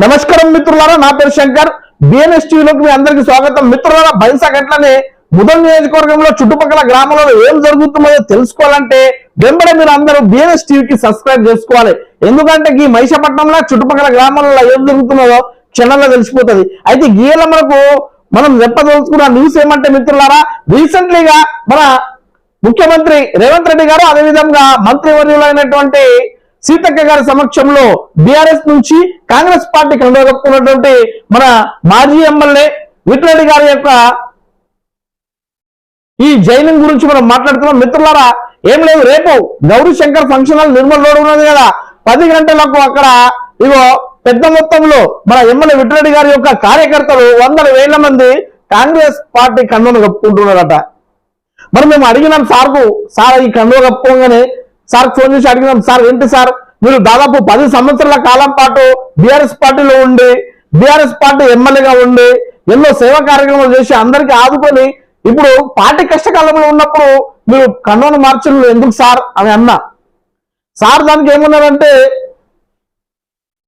నమస్కారం మిత్రులారా, నా పేరు శంకర్. బిఎన్ఎస్ టీవీలోకి మీ అందరికీ స్వాగతం. మిత్రులారా, బైన్సా గట్లనే ముదల్ నియోజకవర్గంలో చుట్టుపక్కల గ్రామాలలో ఏం జరుగుతుందో తెలుసుకోవాలంటే వెంబడే మీరు అందరూ బిఎన్ఎస్ టీవీకి సబ్స్క్రైబ్ చేసుకోవాలి. ఎందుకంటే ఈ మహిషపట్నంలో చుట్టుపక్కల గ్రామాలలో ఏం జరుగుతున్నదో క్షణంలో తెలిసిపోతుంది. అయితే గీల మనం చెప్పదలుచుకున్న న్యూస్ ఏమంటే మిత్రులారా, రీసెంట్లీగా మన ముఖ్యమంత్రి రేవంత్ రెడ్డి గారు అదేవిధంగా మంత్రివర్యులైనటువంటి సీతక్క గారి సమక్షంలో బీఆర్ఎస్ నుంచి కాంగ్రెస్ పార్టీ కండుగప్పుకున్నటువంటి మన మాజీ ఎమ్మెల్యే విట్లరెడ్డి గారి యొక్క ఈ జైనింగ్ గురించి మనం మాట్లాడుతున్నాం. మిత్రులారా, ఏం లేదు, రేపు Gauri Shankar function hall Nirmal road ఉన్నది కదా, 10 గంటలకు అక్కడ ఇగో పెద్ద మొత్తంలో మన ఎమ్మెల్యే విట్లరెడ్డి గారి యొక్క కార్యకర్తలు 100,000 మంది కాంగ్రెస్ పార్టీ కండును కప్పుకుంటున్నారట. మరి మేము అడిగినాం సార్ ఈ కండువ కప్పుకోగానే సార్ ఫోన్ చేసి అడిగినాం, సార్ ఏంటి సార్ మీరు దాదాపు 10 సంవత్సరాల కాలం పాటు బీఆర్ఎస్ పార్టీలో ఉండి బీఆర్ఎస్ పార్టీ ఎమ్మెల్యేగా ఉండి ఎన్నో సేవా కార్యక్రమాలు చేసి అందరికీ ఆదుకొని ఇప్పుడు పార్టీ కష్టకాలంలో ఉన్నప్పుడు మీరు కండువను మార్చడం ఎందుకు సార్ అని అన్నా. సార్ దానికి ఏమన్నారంటే,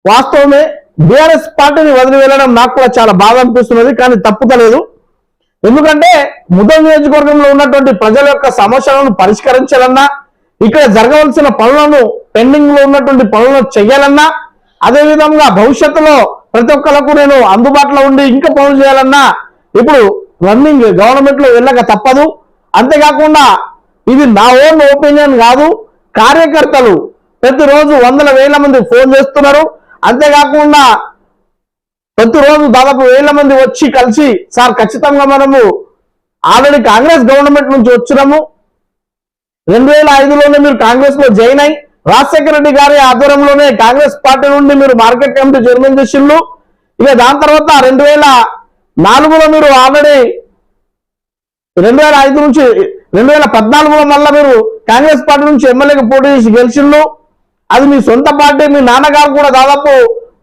వాస్తవమే బీఆర్ఎస్ పార్టీని వదిలి వెళ్ళడం నాకు కూడా చాలా బాధ అనిపిస్తున్నది, కానీ తప్పుతలేదు. ఎందుకంటే ముదల్ నియోజకవర్గంలో ఉన్నటువంటి ప్రజల యొక్క సమస్యలను పరిష్కరించాలన్నా, ఇక్కడ జరగవలసిన పనులను పెండింగ్ లో ఉన్నటువంటి పనులను చేయాలన్నా, అదేవిధంగా భవిష్యత్తులో ప్రతి ఒక్కరికి నేను అందుబాటులో ఉండి ఇంకా పనులు చేయాలన్నా ఇప్పుడు రన్నింగ్ గవర్నమెంట్ లో వెళ్ళక తప్పదు. అంతేకాకుండా ఇది నా ఓన్ ఒపీనియన్ కాదు, కార్యకర్తలు ప్రతిరోజు 100,000 మంది ఫోన్ చేస్తున్నారు. అంతేకాకుండా ప్రతిరోజు దాదాపు 1000 మంది వచ్చి కలిసి, సార్ ఖచ్చితంగా మనము ఆల్రెడీ కాంగ్రెస్ గవర్నమెంట్ నుంచి వచ్చినాము, 2005లోనే మీరు కాంగ్రెస్ లో జాయిన్ అయి రాజశేఖర రెడ్డి గారి ఆధ్వర్యంలోనే కాంగ్రెస్ పార్టీ నుండి మీరు మార్కెట్ కమిటీ చైర్మన్ చేసిండ్రు. ఇక దాని తర్వాత 2004లో మీరు ఆల్రెడీ 2005 నుంచి 2014లో మళ్ళా మీరు కాంగ్రెస్ పార్టీ నుంచి ఎమ్మెల్యేకి పోటీ చేసి గెలిచిండ్రు. అది మీ సొంత పార్టీ. మీ నాన్నగారు కూడా దాదాపు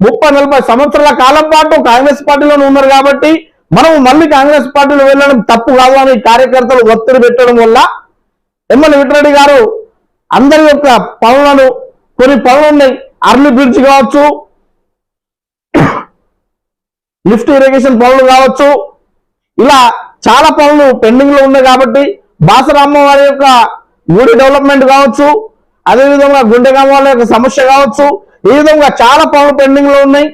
30-40 సంవత్సరాల కాలం పాటు కాంగ్రెస్ పార్టీలోనే ఉన్నారు. కాబట్టి మనం మళ్ళీ కాంగ్రెస్ పార్టీలో వెళ్ళడం తప్పు కాదు అని కార్యకర్తలు ఒత్తిడి పెట్టడం వల్ల ఎమ్మెల్యే విట్లరెడ్డి గారు అందరి యొక్క పనులను, కొన్ని పనులు ఉన్నాయి, అర్లీ బ్రిడ్జ్ కావచ్చు, లిఫ్ట్ ఇరిగేషన్ పనులు కావచ్చు, ఇలా చాలా పనులు పెండింగ్ లో ఉన్నాయి. కాబట్టి బాసరామ్మ వారి యొక్క గుడి డెవలప్మెంట్ కావచ్చు, అదేవిధంగా గుండెగామ వాళ్ళ యొక్క సమస్య కావచ్చు, ఈ విధంగా చాలా పనులు పెండింగ్ లో ఉన్నాయి.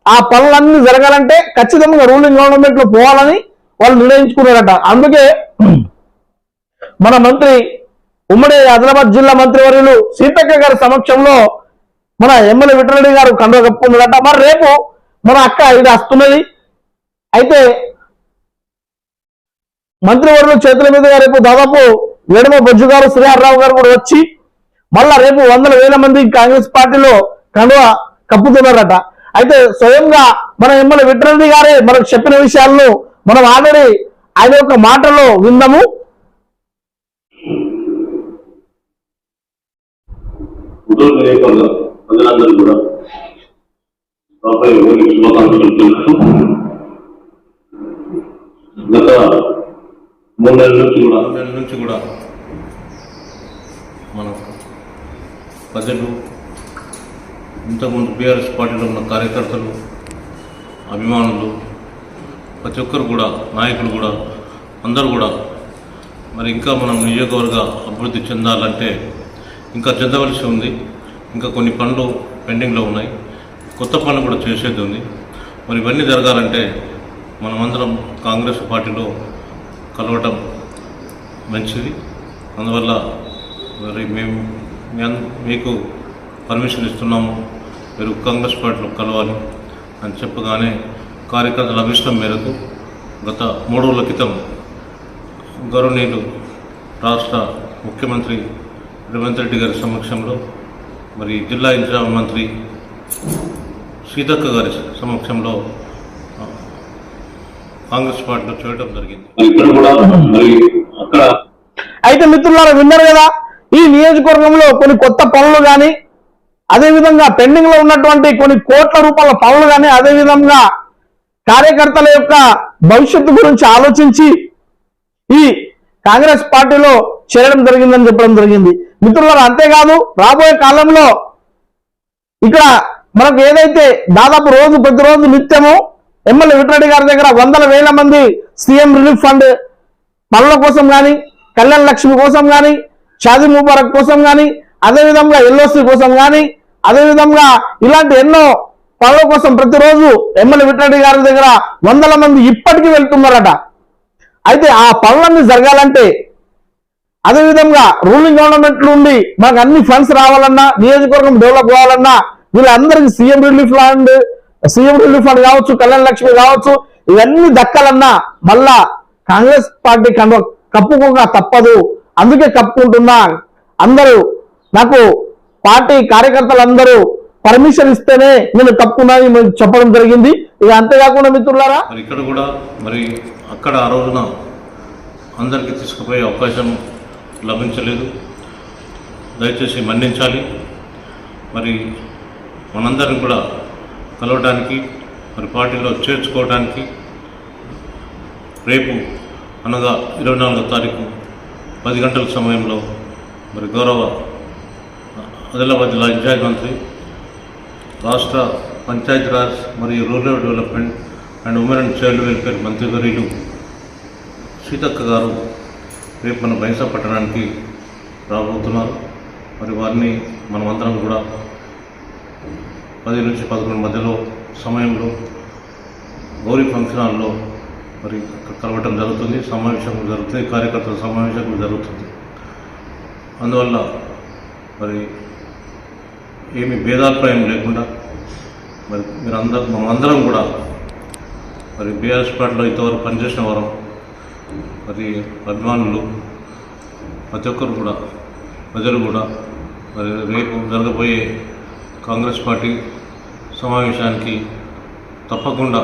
ఆ పనులన్నీ జరగాలంటే ఖచ్చితంగా రూలింగ్ గవర్నమెంట్ లో పోవాలని వాళ్ళు నిర్ణయించుకున్నారట. అందుకే మన మంత్రి ఉమ్మడి ఆదిలాబాద్ జిల్లా మంత్రివర్యులు సీతక్క గారి సమక్షంలో మన ఎమ్మెల్యే విట్లరెడ్డి గారు కండువ కప్పుకున్నారట. మరి రేపు మన అక్క ఇది వస్తున్నది. అయితే మంత్రివర్యులు చేతుల మీదుగా రేపు దాదాపు వేడుమ బొజ్జు గారు, శ్రీహర్రావు గారు కూడా వచ్చి మళ్ళా రేపు 100,000 మంది కాంగ్రెస్ పార్టీలో కండువ కప్పుతున్నారట. అయితే స్వయంగా మన ఎమ్మెల్యే విట్లరెడ్డి గారే మనకు చెప్పిన విషయాలను మనం ఆల్రెడీ ఆయన యొక్క మాటలో విందాము. ప్రజలందరూ కూడా శుభాకాంక్షలు. గత 3 నెలల నుంచి కూడా మన ప్రజలు, ఇంతకుముందు బీఆర్ఎస్ పార్టీలో ఉన్న కార్యకర్తలు, అభిమానులు, ప్రతి ఒక్కరు కూడా, నాయకులు కూడా, అందరూ కూడా మరి ఇంకా మనం నియోజకవర్గ అభివృద్ధి చెందాలంటే ఇంకా చెందవలసి ఉంది. ఇంకా కొన్ని పనులు పెండింగ్లో ఉన్నాయి, కొత్త పనులు కూడా చేసేది ఉంది. మరి ఇవన్నీ జరగాలంటే మనమందరం కాంగ్రెస్ పార్టీలో కలవటం మంచిది. అందువల్ల మరి మేము మీకు పర్మిషన్ ఇస్తున్నాము, మీరు కాంగ్రెస్ పార్టీలో కలవాలి అని చెప్పగానే కార్యకర్తల అభిష్టం మేరకు గత 3 రోజుల క్రితం గౌరవనీయులు రాష్ట్ర ముఖ్యమంత్రి రేవంత్ రెడ్డి గారి సమక్షంలో, మరి జిల్లా ఇన్ఛార్జ్ మంత్రి సీతక్క గారి సమక్షంలో కాంగ్రెస్ పార్టీలో చేయడం జరిగింది. అయితే మిత్రులారా, విన్నారు కదా, ఈ నియోజకవర్గంలో కొన్ని కొత్త పనులు కానీ, అదేవిధంగా పెండింగ్ లో ఉన్నటువంటి కొన్ని కోట్ల రూపాయల పనులు కానీ, అదేవిధంగా కార్యకర్తల యొక్క భవిష్యత్తు గురించి ఆలోచించి ఈ కాంగ్రెస్ పార్టీలో చేరడం జరిగిందని చెప్పడం జరిగింది. మిత్రులారా, అంతేకాదు రాబోయే కాలంలో ఇక్కడ మనకు ఏదైతే దాదాపు ప్రతిరోజు నిత్యము ఎమ్మెల్యే విట్రెడ్డి గారి దగ్గర వందల వేల మంది సీఎం రిలీఫ్ ఫండ్ పనుల కోసం కానీ, కళ్యాణ లక్ష్మి కోసం కానీ, షాదీ ముబారక్ కోసం కానీ, అదేవిధంగా ఎల్ఓసి కోసం కానీ, అదేవిధంగా ఇలాంటి ఎన్నో పనుల కోసం ప్రతిరోజు ఎమ్మెల్యే విట్రెడ్డి గారి దగ్గర వందల మంది ఇప్పటికీ వెళ్తున్నారట. అయితే ఆ పనులన్నీ జరగాలంటే, అదేవిధంగా రూలింగ్ గవర్నమెంట్ నుండి మనకు అన్ని ఫండ్స్ రావాలన్నా, నియోజకవర్గం డెవలప్ కావాలన్నా వీళ్ళందరికీ సీఎం రిలీఫ్ ఫండ్ కావచ్చు, కళ్యాణ లక్ష్మి కావచ్చు, ఇవన్నీ దక్కాలన్నా మళ్ళా కాంగ్రెస్ పార్టీ కప్పుకోక తప్పదు. అందుకే కప్పుకుంటున్నా. అందరూ నాకు పార్టీ కార్యకర్తలందరూ పర్మిషన్ ఇస్తేనే నేను కప్పుకున్నాను చెప్పడం జరిగింది. ఇక అంతేకాకుండా మిత్రులారా, మరి ఇక్కడ కూడా మరి అక్కడ ఆ రోజున అందరికీ తీసుకుపోయే అవకాశం లభించలేదు. దయచేసి మన్నించాలి. మరి మనందరం కూడా కలవడానికి, మరి పార్టీలో చేర్చుకోవడానికి రేపు అనగా 24వ తారీఖు 10 గంటల సమయంలో మరి గౌరవ ఆదిలాబాద్ జిల్లా ఇన్ఛార్జ్ మంత్రి, రాష్ట్ర పంచాయతీరాజ్ మరియు rural development and women and child welfare మంత్రివర్యులు సీతక్క గారు రేపు మన బైంసా పట్టణానికి రాబోతున్నారు. మరి వారిని మనమందరం కూడా 10 నుంచి 11 మధ్యలో సమయంలో గౌరీ ఫంక్షన్ హాల్లో మరి కలవటం జరుగుతుంది, సమావేశం జరుగుతుంది, కార్యకర్తల సమావేశం జరుగుతుంది. అందువల్ల మరి ఏమి భేదాభిప్రాయం లేకుండా మరి మనందరం కూడా మరి బీఆర్ఎస్ పార్టీలో ఇంతవరకు పనిచేసిన వారం మరి అభిమానులు ప్రతి ఒక్కరు కూడా, ప్రజలు కూడా మరి రేపు జరగబోయే కాంగ్రెస్ పార్టీ సమావేశానికి తప్పకుండా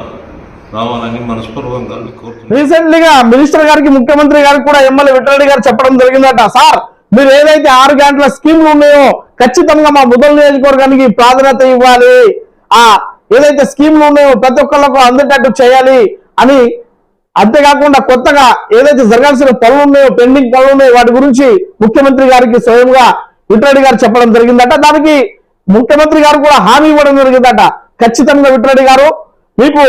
రావాలని మనస్పూర్వకంగా కోరుతున్నాను. రీసెంట్లీగా మినిస్టర్ గారికి, ముఖ్యమంత్రి గారికి కూడా ఎమ్మెల్యే విట్రెడ్డి గారు చెప్పడం జరిగిందట. సార్, మీరు ఏదైతే 6 గంటల స్కీమ్లు ఉన్నాయో ఖచ్చితంగా మా ముదల్ నియోజకవర్గానికి ప్రాధాన్యత ఇవ్వాలి, ఆ ఏదైతే స్కీమ్లు ఉన్నాయో ప్రతి ఒక్కళ్ళకు అందేటట్టు చేయాలి అని. అంతేకాకుండా కొత్తగా ఏదైతే జరగాల్సిన పనులు ఉన్నాయో, పెండింగ్ పనులు ఉన్నాయో వాటి గురించి ముఖ్యమంత్రి గారికి స్వయంగా విట్రెడ్డి గారు చెప్పడం జరిగిందట. దానికి ముఖ్యమంత్రి గారు కూడా హామీ ఇవ్వడం జరిగిందట. ఖచ్చితంగా విట్రెడ్డి గారు మీకు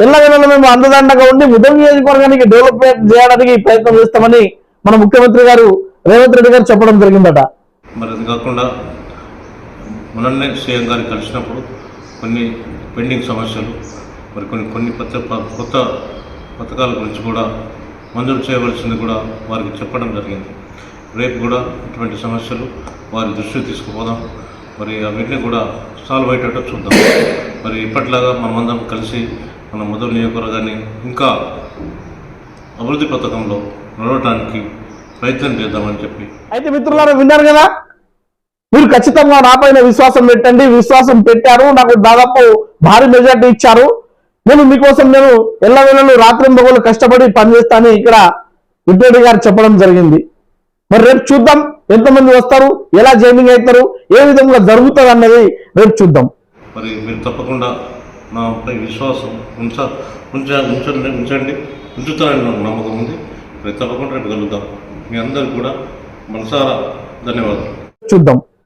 ఎల్లవేళలా మేము అండదండగా ఉండి ముదల్ నియోజకవర్గానికి డెవలప్మెంట్ చేయడానికి ప్రయత్నం చేస్తామని మన ముఖ్యమంత్రి గారు రేవంత్ రెడ్డి గారు చెప్పడం జరిగిందట. మరి అది కాకుండా మనల్ని సీఎం గారిని కలిసినప్పుడు కొన్ని పెండింగ్ సమస్యలు, మరి కొన్ని కొత్త పథకాల గురించి కూడా మంజూరు చేయవలసింది కూడా వారికి చెప్పడం జరిగింది. రేపు కూడా ఇటువంటి సమస్యలు వారి దృష్టికి తీసుకుపోదాం. మరి అవన్నీ కూడా సాల్వ్ అయ్యేటట్టు చూద్దాం. మరి ఇప్పట్లాగా మనమందరం కలిసి మన ముదల్ నియోజకవర్గాన్ని ఇంకా అభివృద్ధి పథకంలో నడవడానికి ప్రయత్నం చేద్దామని చెప్పి. అయితే మిత్రులారా, విన్నారు కదా, మీరు ఖచ్చితంగా నాపైన విశ్వాసం పెట్టండి. విశ్వాసం పెట్టారు, నాకు దాదాపు భారీ మెజార్టీ ఇచ్చారు. నేను మీకోసం ఎల్లవేళలు రాత్రింబగలు కష్టపడి పనిచేస్తానని ఇక్కడ విట్రెడ్డి గారు చెప్పడం జరిగింది. మరి రేపు చూద్దాం ఎంతమంది వస్తారు, ఎలా జాయినింగ్ అవుతారు, ఏ విధంగా జరుగుతుంది అన్నది రేపు చూద్దాం. మరి మీరు తప్పకుండా నాపై విశ్వాసం ఉంచండి, ఉంచుతారని నాకు నమ్మకం ఉంది. మరి తప్పకుండా రేపు కలుద్దాం. మీ అందరికీ కూడా మనసారా ధన్యవాదాలు. చూద్దాం.